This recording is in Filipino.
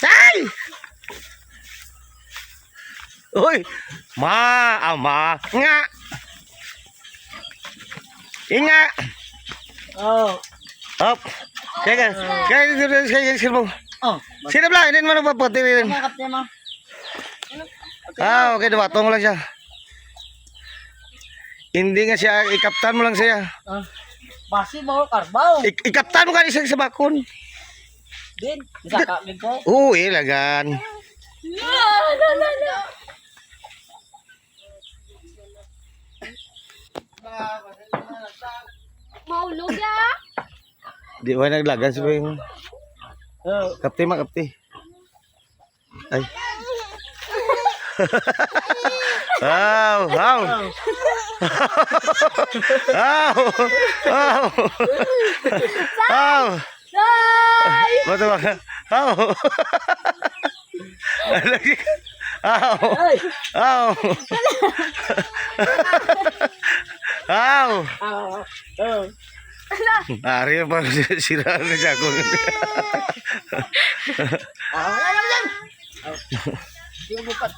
Ay! Uy! Ma! Nga! Inga! Oh. Up! Kaya mo. Oh. Sino ba? Hindi mo nagpaputi rin. Mga kapte mo. Okay, dumatong lang siya. Hindi nga siya, ikaptan mo lang siya. Basi mo, karbaw. Ikaptan mo ka isang sa bakon. Din, isa ka, ko. Oo, ilagan. Maulog ya. Di ba naglagan sa yung kapti ma, kapti. Ay. Wow, wow. Wow. Wow. Wow. Day! Bato ba? Wow. Wow. Wow. Wow. Ari pa sira na siya ko. Wala naman yan. Yung bupat.